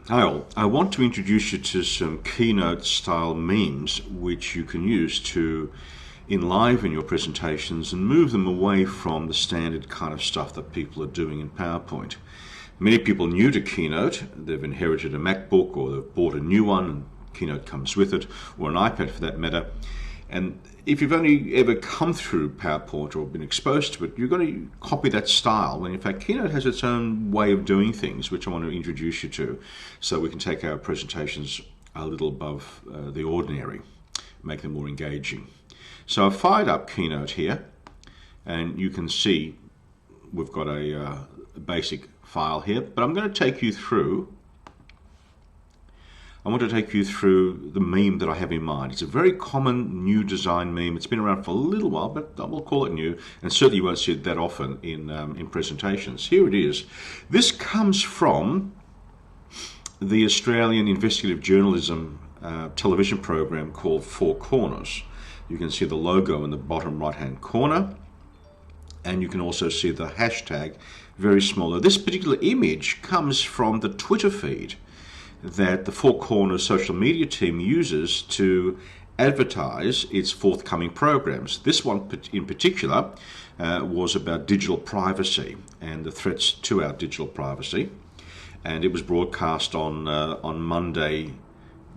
Hi all. I want to introduce you to some Keynote style memes which you can use to enliven your presentations and move them away from the standard kind of stuff that people are doing in PowerPoint. Many people new to Keynote, they've inherited a MacBook or they've bought a new one and Keynote comes with it, or an iPad for that matter. And if you've only ever come through PowerPoint or been exposed to it, you're going to copy that style, when in fact Keynote has its own way of doing things, which I want to introduce you to, so we can take our presentations a little above the ordinary, make them more engaging. So I've fired up Keynote here, and you can see we've got a basic file here, but I'm going to take you through the meme that I have in mind. It's a very common new design meme. It's been around for a little while, but I will call it new, and certainly you won't see it that often in presentations. Here it is. This comes from the Australian investigative journalism television program called Four Corners. You can see the logo in the bottom right-hand corner, and you can also see the hashtag very small. This particular image comes from the Twitter feed that the Four Corners social media team uses to advertise its forthcoming programs. This one in particular was about digital privacy and the threats to our digital privacy, and it was broadcast on Monday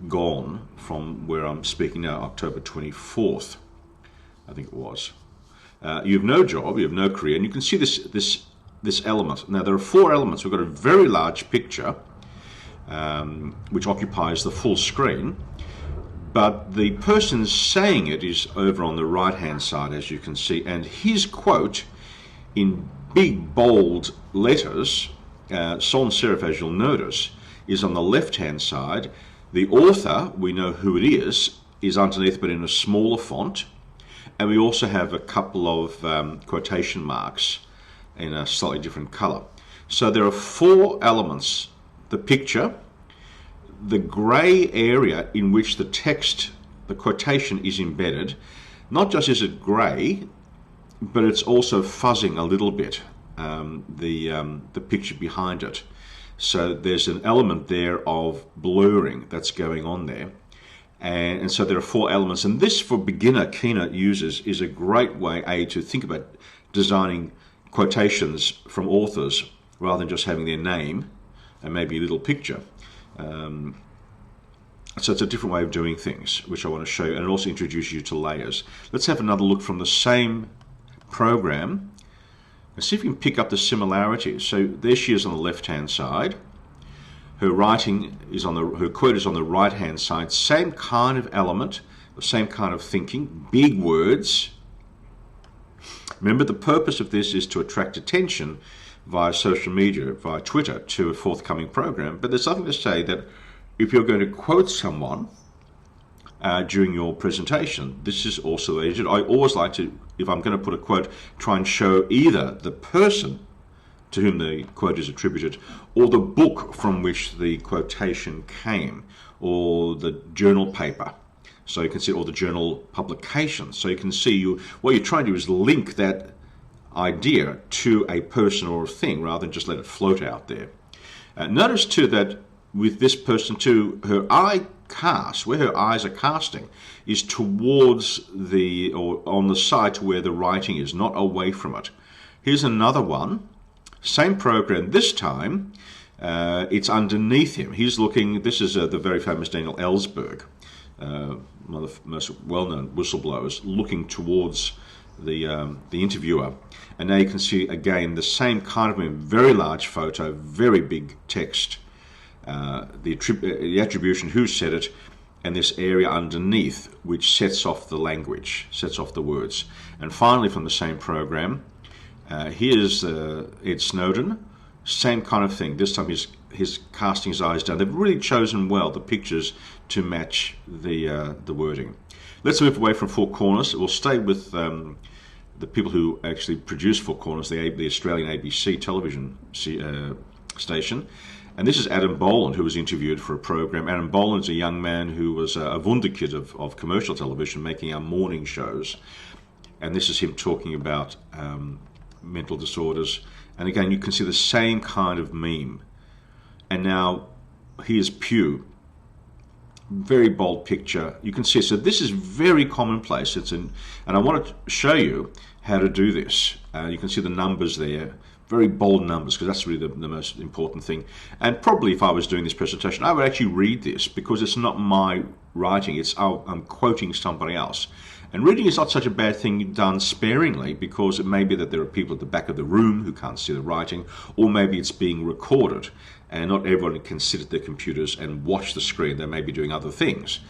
gone from where I'm speaking now, October 24th, I think it was. You have no job, you have no career, and you can see this element. Now there are four elements. We've got a very large picture which occupies the full screen, but the person saying it is over on the right hand side, as you can see, and his quote in big bold letters, sans serif as you'll notice, is on the left hand side. The author, we know who it is underneath but in a smaller font, and we also have a couple of quotation marks in a slightly different color. So there are four elements: the picture, the gray area in which the text, the quotation is embedded. Not just is it gray, but it's also fuzzing a little bit, the picture behind it. So there's an element there of blurring that's going on there. And so there are four elements. And this, for beginner Keynote users, is a great way, to think about designing quotations from authors rather than just having their name and maybe a little picture. So it's a different way of doing things, which I want to show you, and it also introduces you to layers. Let's have another look from the same program and see if we can pick up the similarities. So there she is on the left-hand side. Her writing is her quote is on the right-hand side. Same kind of element, the same kind of thinking, big words. Remember, the purpose of this is to attract attention via social media, via Twitter, to a forthcoming program. But there's something to say that if you're going to quote someone during your presentation, this is also aged. I always like to, if I'm going to put a quote, try and show either the person to whom the quote is attributed, or the book from which the quotation came, or the journal paper. So you can see all the journal publications. So you can see what you're trying to do is link that idea to a person or a thing rather than just let it float out there. Notice too that with this person too, her eye cast, where her eyes are casting, is towards or on the side to where the writing is, not away from it. Here's another one, same program. This time it's underneath him. He's looking, this is the very famous Daniel Ellsberg, one of the most well-known whistleblowers, looking towards the interviewer. And now you can see again the same kind of very large photo, very big text, the attribution, who said it, and this area underneath which sets off the language, sets off the words. And finally, from the same program, here's Ed Snowden, same kind of thing. This time he's casting his eyes down. They've really chosen well the pictures to match the wording. Let's move away from Four Corners. We'll stay with the people who actually produce Four Corners, the Australian ABC television station. And this is Adam Boland, who was interviewed for a program. Adam Boland is a young man who was a wunderkid of commercial television, making our morning shows. And this is him talking about mental disorders. And again, you can see the same kind of meme. And now here's Pew. Very bold picture. You can see, so this is very commonplace. And I want to show you how to do this. You can see the numbers there, very bold numbers, because that's really the most important thing. And probably if I was doing this presentation, I would actually read this, because it's not my writing, I'm quoting somebody else. And reading is not such a bad thing done sparingly, because it may be that there are people at the back of the room who can't see the writing, or maybe it's being recorded and not everyone can sit at their computers and watch the screen. They may be doing other things,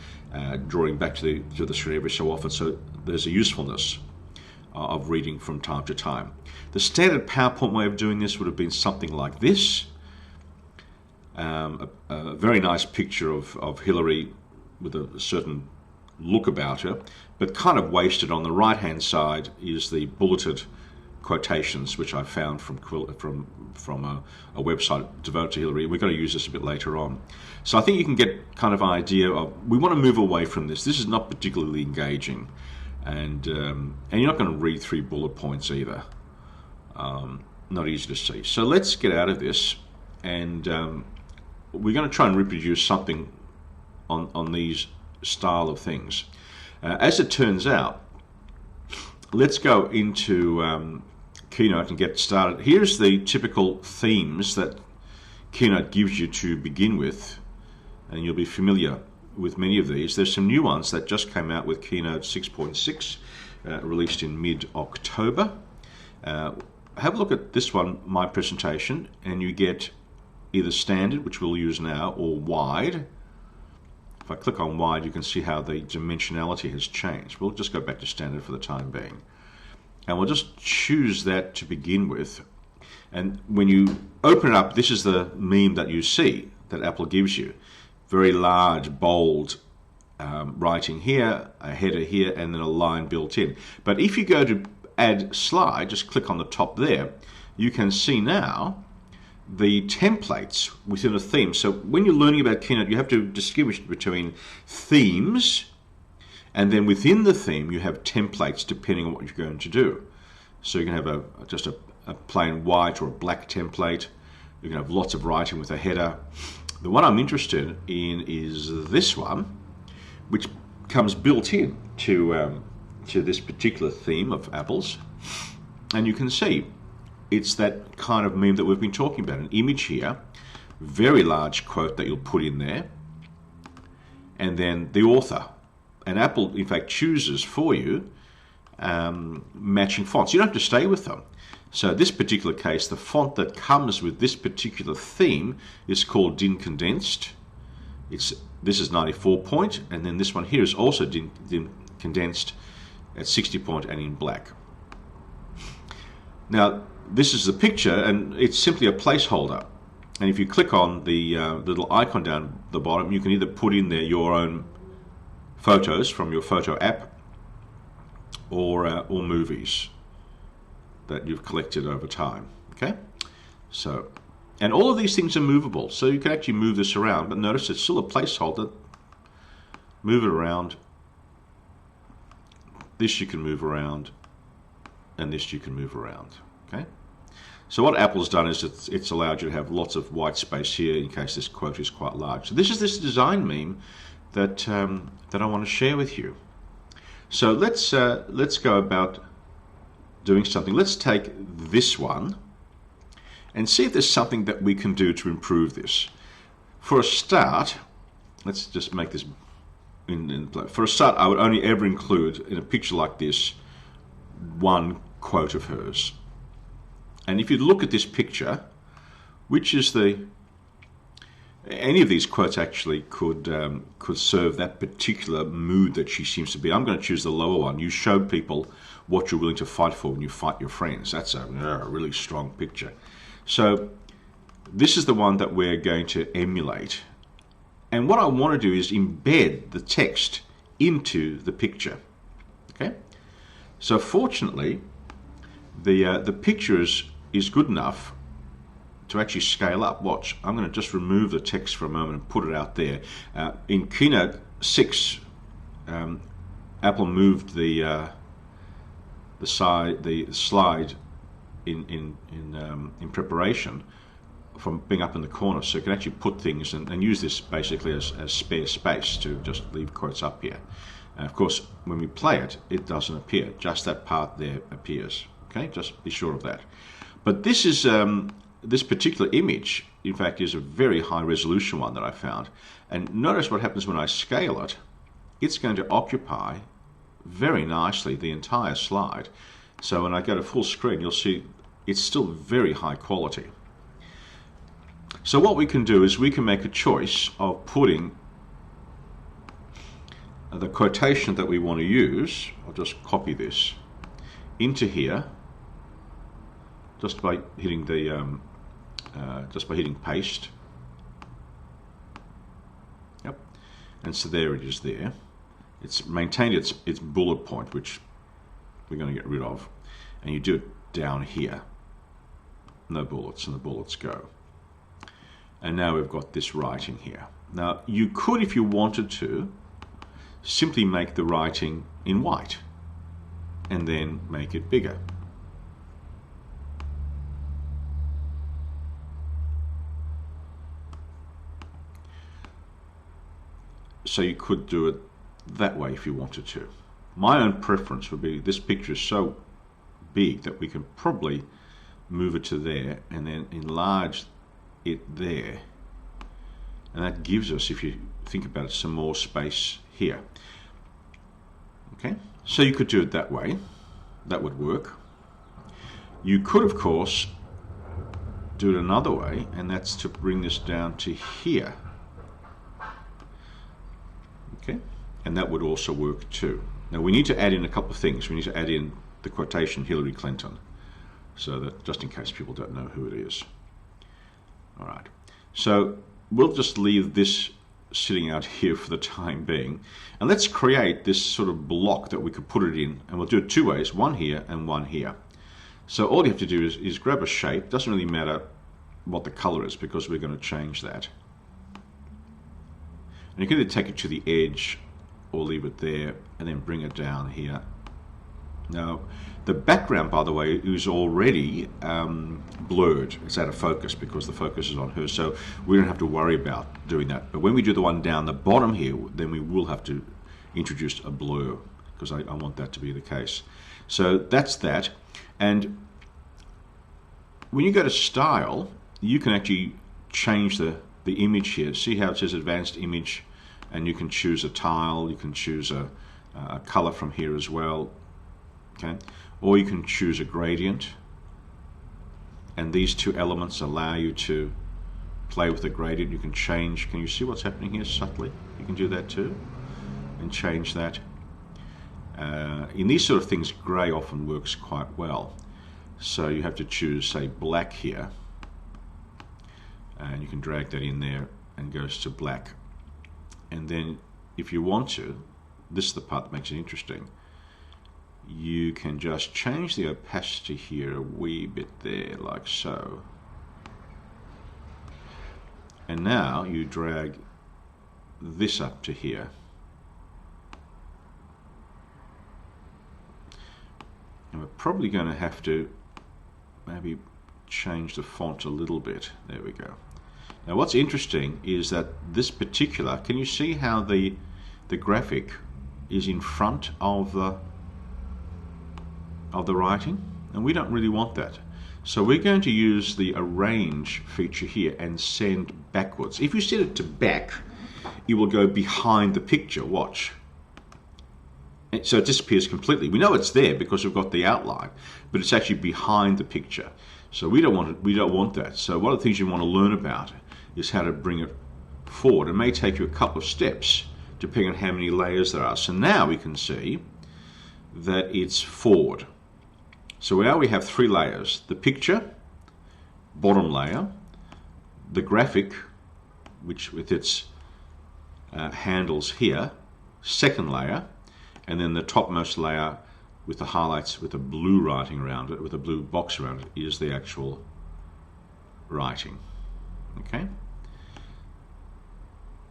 drawing back to the screen every so often. So there's a usefulness of reading from time to time. The standard PowerPoint way of doing this would have been something like this. A very nice picture of Hillary with a certain look about her, but kind of wasted. On the right hand side is the bulleted quotations, which I found from a website devoted to Hillary. We're going to use this a bit later on. So I think you can get kind of an idea of, we want to move away from this. This is not particularly engaging, and you're not going to read 3 bullet points either. Not easy to see. So let's get out of this, and we're going to try and reproduce something on these style of things. As it turns out, let's go into Keynote and get started. Here's the typical themes that Keynote gives you to begin with, and you'll be familiar with many of these. There's some new ones that just came out with Keynote 6.6, released in mid-October. Have a look at this one, my presentation, and you get either standard, which we'll use now, or wide. If I click on wide, you can see how the dimensionality has changed. We'll just go back to standard for the time being. And we'll just choose that to begin with. And when you open it up, this is the meme that you see that Apple gives you. Very large, bold writing here, a header here, and then a line built in. But if you go to add slide, just click on the top there, you can see now the templates within a theme. So when you're learning about Keynote, you have to distinguish between themes, and then within the theme you have templates depending on what you're going to do. So you can have just a plain white or a black template. You can have lots of writing with a header. The one I'm interested in is this one, which comes built in to this particular theme of Apple's. And you can see it's that kind of meme that we've been talking about. An image here, very large quote that you'll put in there, and then the author. And Apple, in fact, chooses for you matching fonts. You don't have to stay with them. So this particular case, the font that comes with this particular theme is called DIN Condensed. This is 94 point, and then this one here is also DIN Condensed at 60 point and in black. Now, this is the picture, and it's simply a placeholder. And if you click on the little icon down the bottom, you can either put in there your own photos from your photo app, or movies that you've collected over time. Okay, so, and all of these things are movable, so you can actually move this around. But notice it's still a placeholder. Move it around. This you can move around, and this you can move around. Okay. So what Apple's done is it's allowed you to have lots of white space here in case this quote is quite large. So this is this design meme that I want to share with you. So let's go about doing something. Let's take this one and see if there's something that we can do to improve this. For a start, let's just make this in play. For a start, I would only ever include in a picture like this one quote of hers. And if you look at this picture, which is any of these quotes actually could serve that particular mood that she seems to be. I'm going to choose the lower one. You show people what you're willing to fight for when you fight your friends. That's a really strong picture. So this is the one that we're going to emulate. And what I want to do is embed the text into the picture. Okay. So fortunately, the picture is good enough to actually scale up. Watch, I'm going to just remove the text for a moment and put it out there. In Keynote 6, Apple moved the slide in preparation from being up in the corner, so you can actually put things and use this basically as spare space to just leave quotes up here. And of course, when we play it, it doesn't appear. Just that part there appears. Okay, just be sure of that. But this is this particular image, in fact, is a very high resolution one that I found. And notice what happens when I scale it. It's going to occupy very nicely the entire slide. So when I go to full screen, you'll see it's still very high quality. So what we can do is we can make a choice of putting the quotation that we want to use. I'll just copy this into here just by hitting the paste. Yep, and so there it is there. It's maintained its bullet point, which we're going to get rid of, and you do it down here. No bullets, and the bullets go. And now we've got this writing here. Now you could, if you wanted to, simply make the writing in white and then make it bigger. So you could do it that way if you wanted to. My own preference would be, this picture is so big that we can probably move it to there and then enlarge it there, and that gives us, if you think about it, some more space here. Okay, so you could do it that way. That would work. You could, of course, do it another way, and that's to bring this down to here. Okay, and that would also work too. Now we need to add in a couple of things. We need to add in the quotation Hillary Clinton, so that just in case people don't know who it is. All right, so we'll just leave this sitting out here for the time being, and let's create this sort of block that we could put it in, and we'll do it two ways, one here and one here. So all you have to do is grab a shape. Doesn't really matter what the color is because we're going to change that. And you can either take it to the edge or leave it there and then bring it down here. Now the background, by the way, is already blurred. It's out of focus because the focus is on her, so we don't have to worry about doing that. But when we do the one down the bottom here, then we will have to introduce a blur because I want that to be the case. So that's that. And when you go to style, you can actually change the image here. See how it says advanced image, and you can choose a tile, you can choose a color from here as well. Okay, or you can choose a gradient, and these two elements allow you to play with the gradient. You can change, can you see what's happening here subtly? You can do that too and change that. In these sort of things, gray often works quite well, so you have to choose, say, black here, and you can drag that in there and goes to black. And then if you want to, this is the part that makes it interesting, you can just change the opacity here a wee bit there, like so. And now you drag this up to here. And we're probably going to have to maybe change the font a little bit. There we go. Now what's interesting is that this particular, can you see how the graphic is in front of the writing? And we don't really want that. So we're going to use the arrange feature here and send backwards. If you set it to back, it will go behind the picture. Watch. And so it disappears completely. We know it's there because we've got the outline, but it's actually behind the picture. So we don't want it, we don't want that. So one of the things you want to learn about is how to bring it forward. It may take you a couple of steps depending on how many layers there are. So now we can see that it's forward. So now we have three layers: the picture, bottom layer, the graphic, which with its handles here, second layer, and then the topmost layer with the highlights with a blue writing around it, with a blue box around it, is the actual writing. Okay,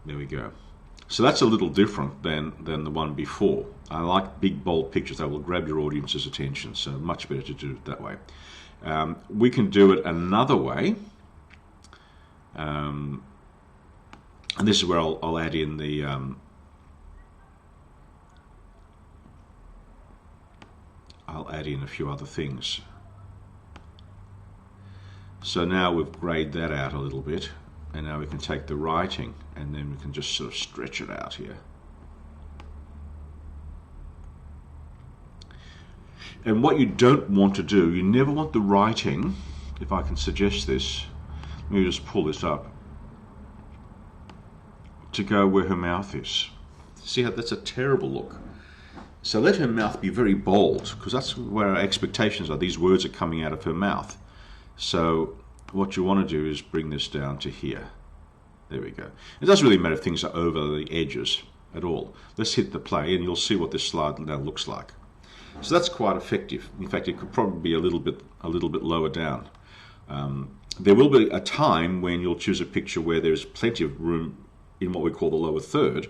there we go. So that's a little different than the one before. I like big bold pictures that will grab your audience's attention, so much better to do it that way. We can do it another way, And this is where I'll add in the I'll add in a few other things. So now we've grayed that out a little bit, and now we can take the writing and then we can just sort of stretch it out here. And what you don't want to do, you never want the writing, if I can suggest this, let me just pull this up, to go where her mouth is. See how that's a terrible look. So let her mouth be very bold, because that's where our expectations are. These words are coming out of her mouth. So what you want to do is bring this down to here. There we go. It doesn't really matter if things are over the edges at all. Let's hit the play and you'll see what this slide now looks like. So that's quite effective. In fact, it could probably be a little bit lower down. There will be a time when you'll choose a picture where there's plenty of room in what we call the lower third,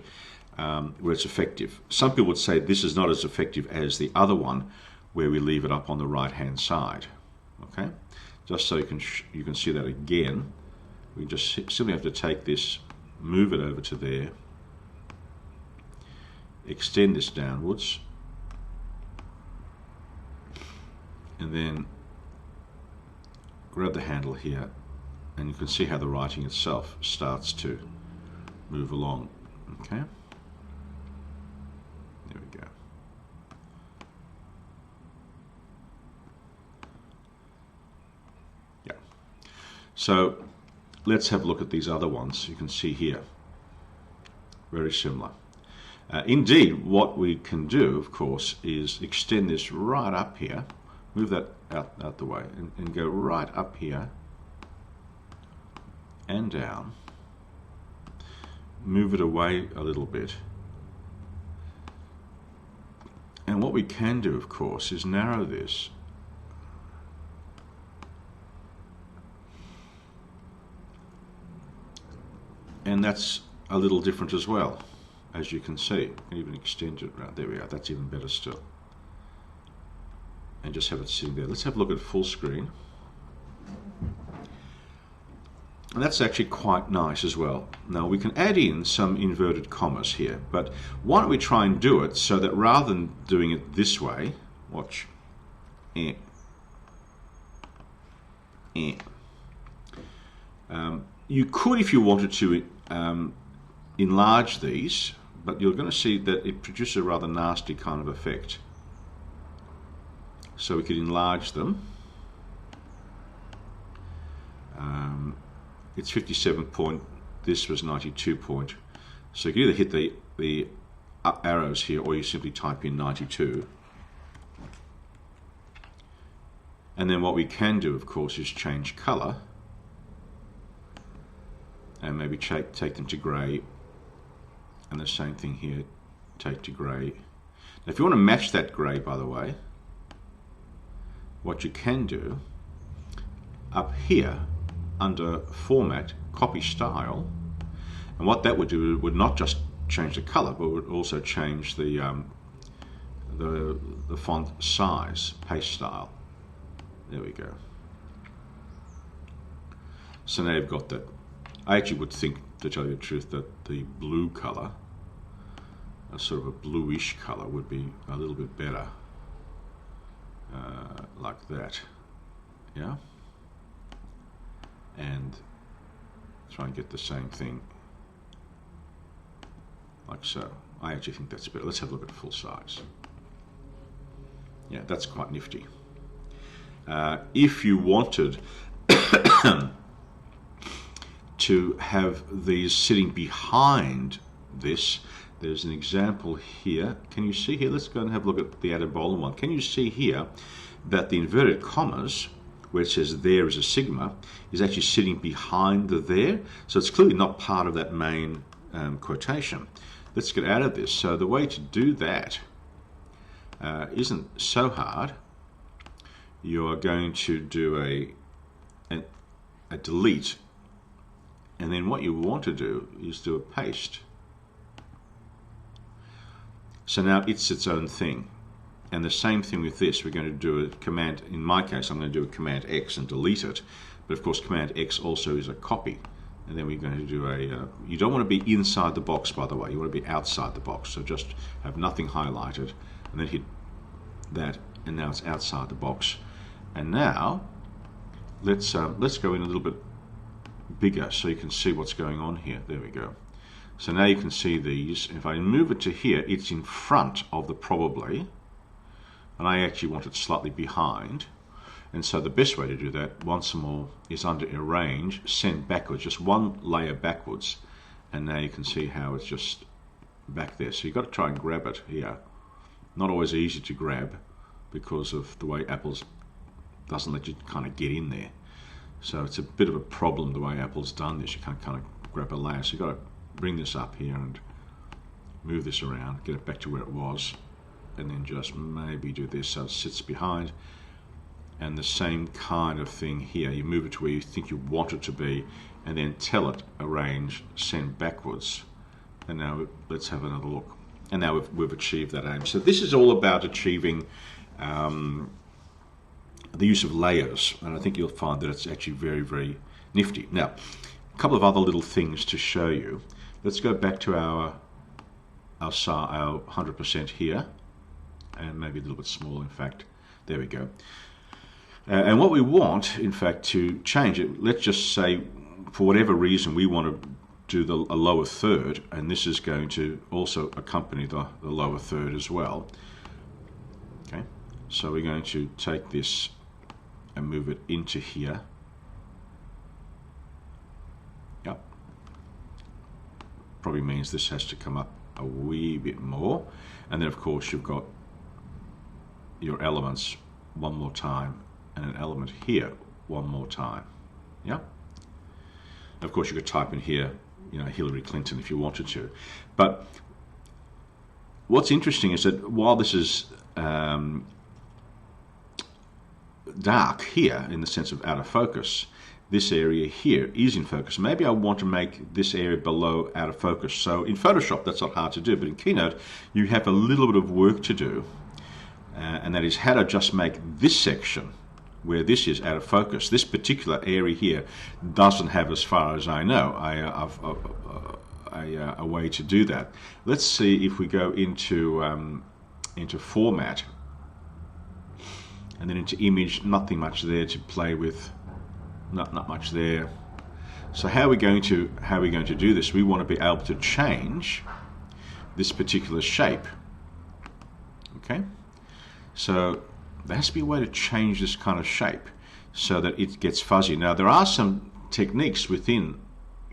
where it's effective. Some people would say this is not as effective as the other one, where we leave it up on the right-hand side. Okay, just so you can see that again. We just simply have to take this, move it over to there, extend this downwards, and then grab the handle here, and you can see how the writing itself starts to move along. Okay, there we go. Yeah. So let's have a look at these other ones. You can see here, very similar. Indeed, what we can do, of course, is extend this right up here, move that out the way, and go right up here and down, move it away a little bit. And what we can do, of course, is narrow this. And that's a little different as well, as you can see. You can even extend it around. There we are. That's even better still. And just have it sitting there. Let's have a look at full screen. And that's actually quite nice as well. Now we can add in some inverted commas here, but why don't we try and do it so that rather than doing it this way, watch, you could, if you wanted to, enlarge these, but you're going to see that it produces a rather nasty kind of effect. So we could enlarge them. It's 57 point, this was 92 point. So you can either hit the up arrows here, or you simply type in 92. And then what we can do, of course, is change color. And maybe take them to grey, and the same thing here, take to grey. Now if you want to match that grey, by the way, what you can do, up here under format, copy style, and what that would do would not just change the color, but would also change the font size, paste style. There we go. So now you've got that. I actually would think, to tell you the truth, that the blue color, a sort of a bluish color, would be a little bit better, like that. Yeah. And try and get the same thing, like so. I actually think that's better. Let's have a look at full size. Yeah, that's quite nifty. If you wanted to have these sitting behind this, there's an example here. Can you see here? Let's go and have a look at the added bold one. Can you see here that the inverted commas, where it says there is a sigma, is actually sitting behind the there? So it's clearly not part of that main quotation. Let's get out of this. So the way to do that isn't so hard. You are going to do a delete, and then what you want to do is do a paste. So now it's its own thing. And the same thing with this, we're going to do a command, in my case I'm going to do a command X and delete it, but of course command X also is a copy. And then we're going to do a, you don't want to be inside the box, by the way, you want to be outside the box. So just have nothing highlighted and then hit that, and now it's outside the box. And now let's go in a little bit bigger so you can see what's going on here. There we go. So now you can see these. If I move it to here, it's in front of the probably, and I actually want it slightly behind. And so the best way to do that, once more, is under arrange, send backwards, just one layer backwards. And now you can see how it's just back there. So you've got to try and grab it here. Not always easy to grab because of the way Apple's doesn't let you kind of get in there. So it's a bit of a problem the way Apple's done this. You can't kind of grab a layer. So you've got to bring this up here and move this around, get it back to where it was, and then just maybe do this so it sits behind. And the same kind of thing here. You move it to where you think you want it to be, and then tell it arrange, send backwards. And now let's have another look. And now we've achieved that aim. So this is all about achieving the use of layers, and I think you'll find that it's actually very, very nifty. Now, a couple of other little things to show you. Let's go back to our 100% here, and maybe a little bit smaller, in fact. There we go. And what we want, in fact, to change it, let's just say, for whatever reason, we want to do a lower third, and this is going to also accompany the lower third as well. Okay, so we're going to take this and move it into here. Yep. Probably means this has to come up a wee bit more. And then, of course, you've got your elements one more time, and an element here one more time. Yeah. Of course, you could type in here, you know, Hillary Clinton if you wanted to. But what's interesting is that while this is dark here in the sense of out of focus, this area here is in focus. Maybe I want to make this area below out of focus. So in Photoshop, that's not hard to do, but in Keynote, you have a little bit of work to do, and that is how to just make this section where this is out of focus. This particular area here doesn't have, as far as I know, a way to do that. Let's see if we go into format and then into image. Nothing much there to play with. Not much there. So how are we going to do this? We want to be able to change this particular shape. Okay, so there has to be a way to change this kind of shape so that it gets fuzzy. Now there are some techniques within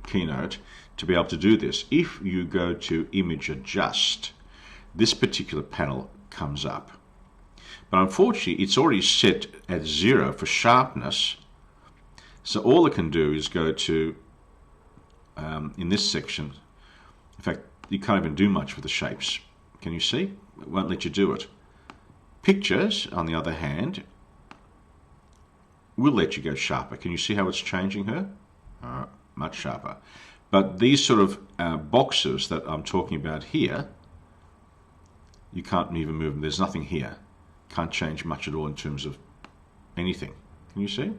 Keynote to be able to do this. If you go to image adjust, this particular panel comes up. But unfortunately it's already set at 0 for sharpness. So all it can do is go to, in this section, in fact, you can't even do much with the shapes. Can you see? It won't let you do it. Pictures, on the other hand, will let you go sharper. Can you see how it's changing her? Much sharper. But these sort of boxes that I'm talking about here, you can't even move them. There's nothing here. Can't change much at all in terms of anything. Can you see?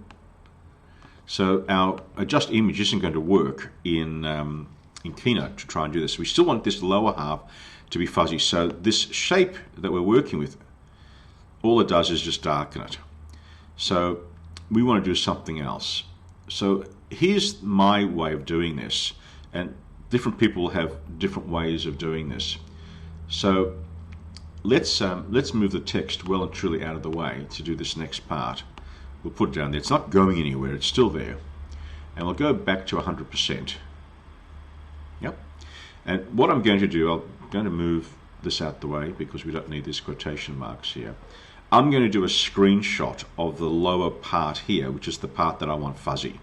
So our adjust image isn't going to work in Keynote to try and do this. We still want this lower half to be fuzzy. So this shape that we're working with, all it does is just darken it. So we want to do something else. So here's my way of doing this, and different people have different ways of doing this. So let's move the text well and truly out of the way to do this next part. We'll put it down there. It's not going anywhere. It's still there. And we'll go back to 100%. Yep. And what I'm going to do, I'm going to move this out the way because we don't need these quotation marks here. I'm going to do a screenshot of the lower part here, which is the part that I want fuzzy.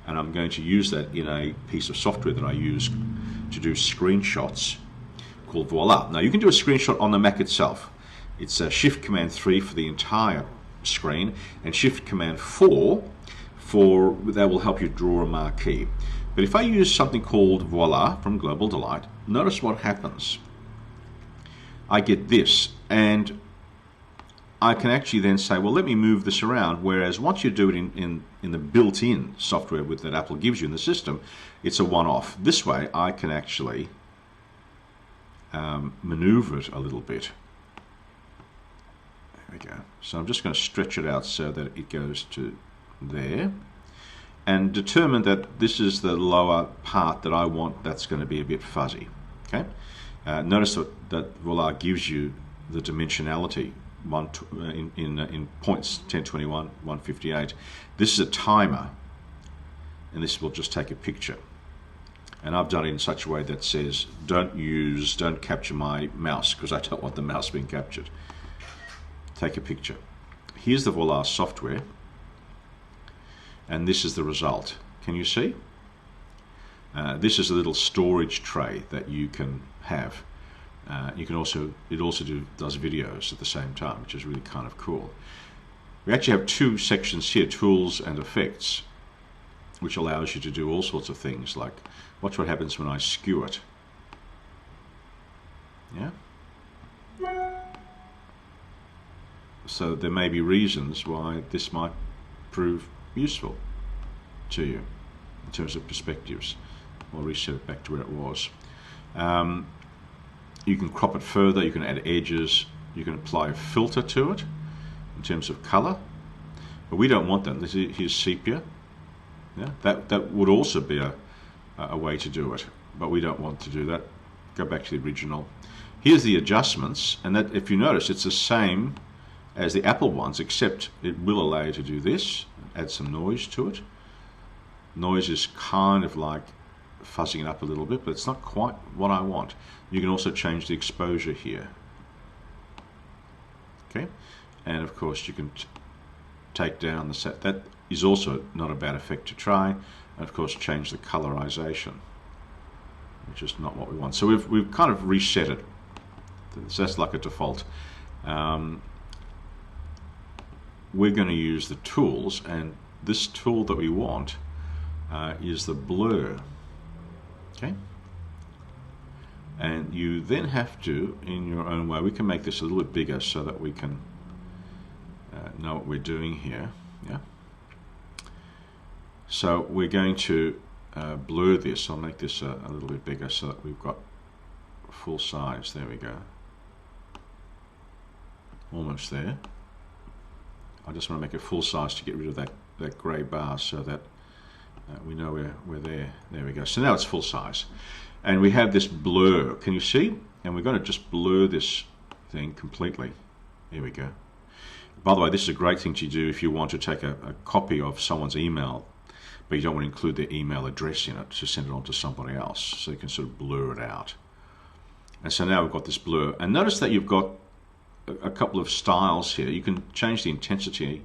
And I'm going to use that in a piece of software that I use to do screenshots called Voila. Now you can do a screenshot on the Mac itself. It's Shift Command 3 for the entire screen, and Shift Command 4 that will help you draw a marquee. But if I use something called Voila from Global Delight, notice what happens. I get this, and I can actually then say, well, let me move this around, whereas once you do it in the built-in software that Apple gives you in the system, it's a one-off. This way, I can actually maneuver it a little bit. There we go. So I'm just going to stretch it out so that it goes to there, and determine that this is the lower part that I want that's going to be a bit fuzzy. Okay. Notice that voila gives you the dimensionality in points 1021, 158. This is a timer, and this will just take a picture. And I've done it in such a way that says, don't capture my mouse, because I don't want the mouse being captured. Take a picture. Here's the voila software, and this is the result. Can you see? This is a little storage tray that you can have. It also does videos at the same time, which is really kind of cool. We actually have two sections here, tools and effects, which allows you to do all sorts of things, like watch what happens when I skew it. Yeah. So there may be reasons why this might prove useful to you in terms of perspectives. I'll reset it back to where it was. You can crop it further, you can add edges, you can apply a filter to it in terms of color, but we don't want that. Here's sepia. Yeah, that would also be a way to do it, but we don't want to do that. Go back to the original. Here's the adjustments, and that, if you notice, it's the same as the Apple ones, except it will allow you to do this, add some noise to it. Noise is kind of like fuzzing it up a little bit, but it's not quite what I want. You can also change the exposure here. Okay, and of course you can take down the set. That is also not a bad effect to try. And of course change the colorization, which is not what we want. So we've kind of reset it. So that's like a default. We're going to use the tools, and this tool that we want is the blur. Okay, and you then have to, in your own way, we can make this a little bit bigger so that we can know what we're doing here. Yeah. So we're going to blur this. I'll make this a little bit bigger so that we've got full size. There we go. Almost there. I just want to make it full size to get rid of that grey bar so that we know we're there. There we go. So now it's full size. And we have this blur. Can you see? And we're going to just blur this thing completely. There we go. By the way, this is a great thing to do if you want to take a copy of someone's email, but you don't want to include their email address in it to send it on to somebody else. So you can sort of blur it out. And so now we've got this blur. And notice that you've got a couple of styles here. You can change the intensity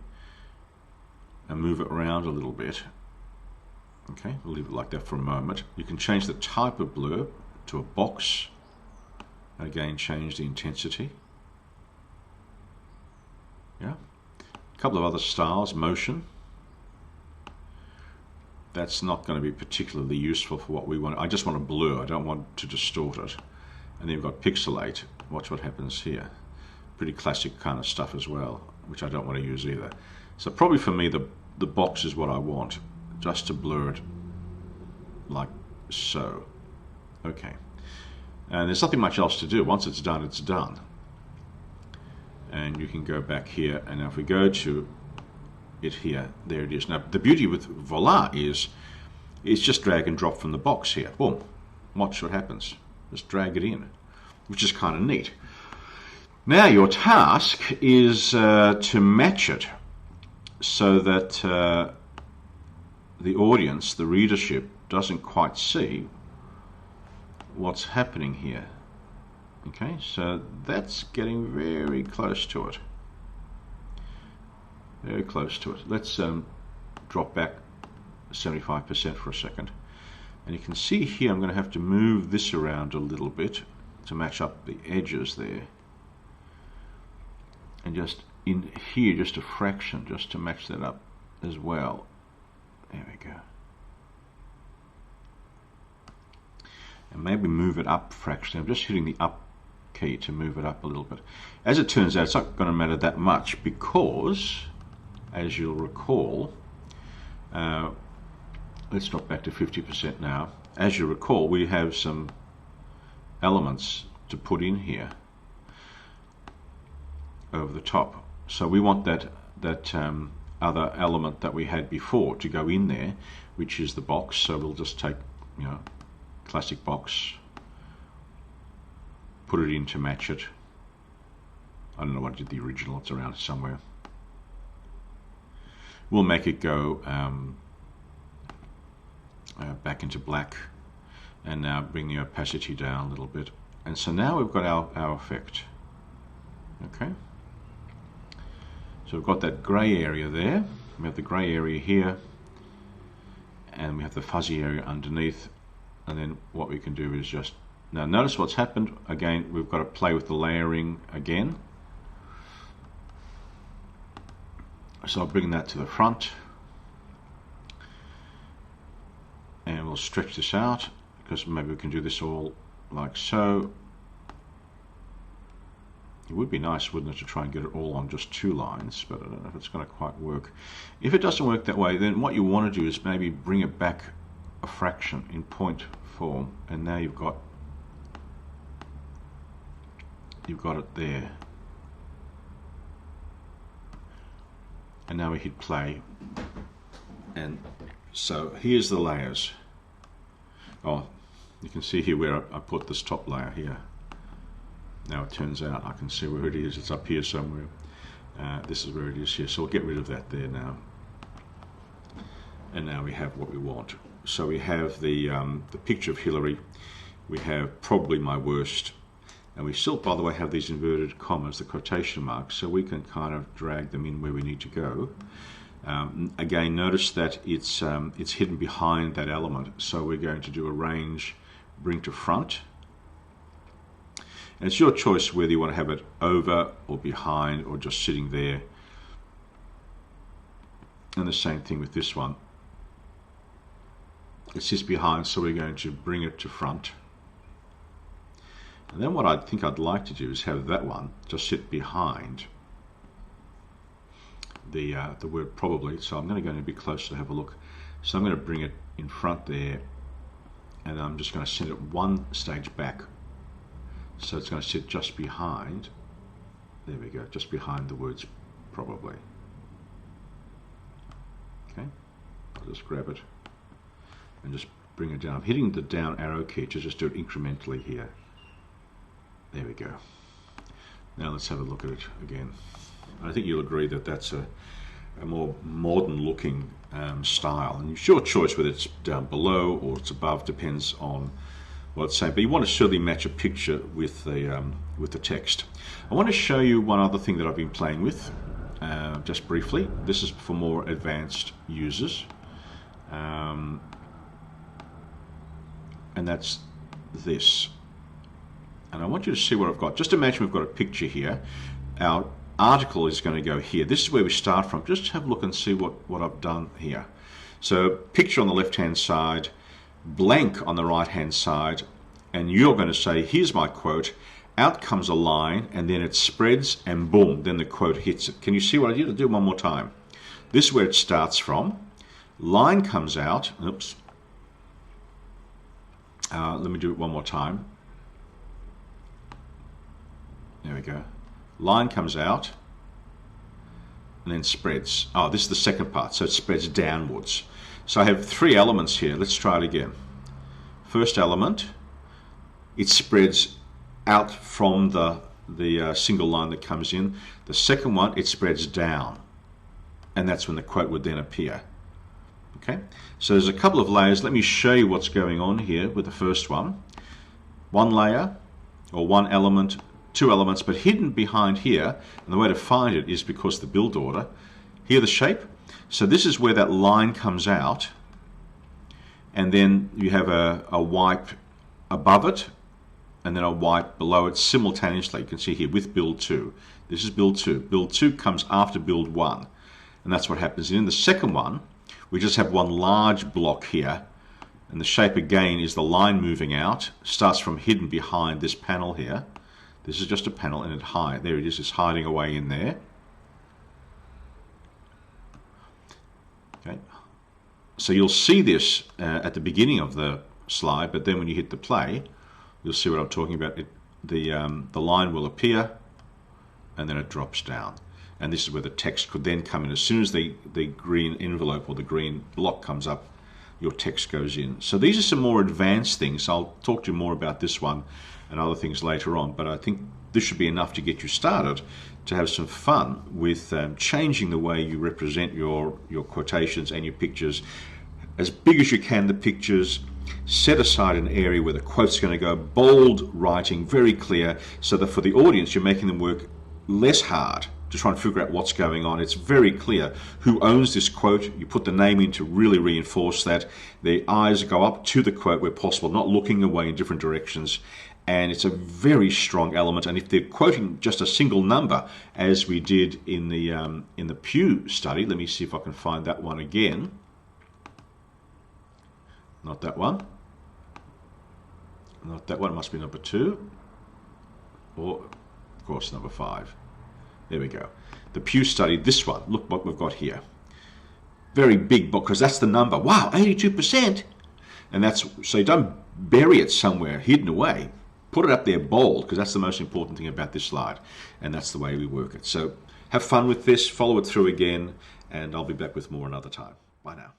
and move it around a little bit. Okay, we'll leave it like that for a moment. You can change the type of blur to a box, and again change the intensity. Yeah, a couple of other styles. Motion. That's not going to be particularly useful for what we want. I just want to blur. I don't want to distort it. And then you've got pixelate. Watch what happens here. Pretty classic kind of stuff as well, which I don't want to use either. So probably for me the box is what I want, just to blur it like so. Okay, and there's nothing much else to do. Once it's done, it's done. And you can go back here, and now if we go to it here, there it is. Now the beauty with voila is it's just drag and drop from the box here. Boom, watch what happens. Just drag it in, which is kind of neat. Now your task is to match it so that the audience, the readership, doesn't quite see what's happening here. Okay, so that's getting very close to it. Very close to it. Let's drop back 75% for a second. And you can see here I'm going to have to move this around a little bit to match up the edges there. And just in here, just a fraction, just to match that up as well. There we go. And maybe move it up fractionally. I'm just hitting the up key to move it up a little bit. As it turns out, it's not going to matter that much because, as you'll recall, let's drop back to 50% now. As you recall, we have some elements to put in here over the top. So we want that other element that we had before to go in there, which is the box. So we'll just take, classic box, put it in to match it. I don't know what I did the original, it's around somewhere. We'll make it go back into black, and now bring the opacity down a little bit. And so now we've got our effect. Okay. So we've got that grey area there. We have the grey area here, and we have the fuzzy area underneath. And then what we can do is just, now notice what's happened. Again, we've got to play with the layering again. So I'll bring that to the front, and we'll stretch this out, because maybe we can do this all like so. It would be nice, wouldn't it, to try and get it all on just 2 lines, but I don't know if it's going to quite work. If it doesn't work that way, then what you want to do is maybe bring it back a fraction in point form, and now you've got it there. And now we hit play, and so here's the layers. Oh, you can see here where I put this top layer here. Now it turns out I can see where it is. It's up here somewhere. This is where it is here. So we'll get rid of that there now. And now we have what we want. So we have the picture of Hillary. We have probably my worst. And we still, by the way, have these inverted commas, the quotation marks, so we can kind of drag them in where we need to go. Again, notice that it's hidden behind that element. So we're going to do arrange, bring to front. And it's your choice whether you want to have it over or behind or just sitting there. And the same thing with this one. It sits behind, so we're going to bring it to front. And then what I think I'd like to do is have that one just sit behind the word probably. So I'm going to go a bit closer to have a look. So I'm going to bring it in front there, and I'm just going to send it one stage back. So it's going to sit just behind, there we go, just behind the words probably. Okay, I'll just grab it and just bring it down. I'm hitting the down arrow key to just do it incrementally here. There we go. Now let's have a look at it again. I think you'll agree that that's a more modern looking style, and it's your choice whether it's down below or it's above, depends on what it's saying, but you want to certainly match a picture with the text. I want to show you one other thing that I've been playing with, just briefly. This is for more advanced users, and that's this. And I want you to see what I've got. Just imagine we've got a picture here. Our article is going to go here. This is where we start from. Just have a look and see what I've done here. So picture on the left-hand side, blank on the right-hand side, and you're going to say, here's my quote, out comes a line, and then it spreads, and boom, then the quote hits it. Can you see what I did? I'll do it one more time. This is where it starts from. Line comes out. Oops. Let me do it one more time. There we go. Line comes out, and then spreads. Oh, this is the second part, so it spreads downwards. So I have 3 elements here. Let's try it again. First element, it spreads out from the single line that comes in. The second one, it spreads down, and that's when the quote would then appear. Okay, so there's a couple of layers. Let me show you what's going on here with the first one. One layer, or one element, 2 elements, but hidden behind here, and the way to find it is because the build order. Here the shape. So this is where that line comes out, and then you have a wipe above it, and then a wipe below it simultaneously. You can see here with build 2. This is build 2. Build 2 comes after build 1, and that's what happens. And in the second one, we just have one large block here, and the shape again is the line moving out, starts from hidden behind this panel here. This is just a panel, and there it is, it's hiding away in there. Okay. So you'll see this at the beginning of the slide, but then when you hit the play, you'll see what I'm talking about. The line will appear, and then it drops down. And this is where the text could then come in. As soon as the green envelope or the green block comes up, your text goes in. So these are some more advanced things. I'll talk to you more about this one and other things later on, but I think this should be enough to get you started to have some fun with changing the way you represent your quotations and your pictures. As big as you can, the pictures. Set aside an area where the quote's going to go, bold writing, very clear, so that for the audience you're making them work less hard to try and figure out what's going on. It's very clear who owns this quote. You put the name in to really reinforce that. Their eyes go up to the quote where possible, not looking away in different directions. And it's a very strong element. And if they're quoting just a single number, as we did in the Pew study, let me see if I can find that one again. Not that one. Not that one. It must be number 2. Or, of course, number 5. There we go. The Pew study, this one. Look what we've got here. Very big book, because that's the number. Wow, 82%. And that's, so you don't bury it somewhere hidden away. Put it up there bold, because that's the most important thing about this slide. And that's the way we work it. So have fun with this, follow it through again, and I'll be back with more another time. Bye now.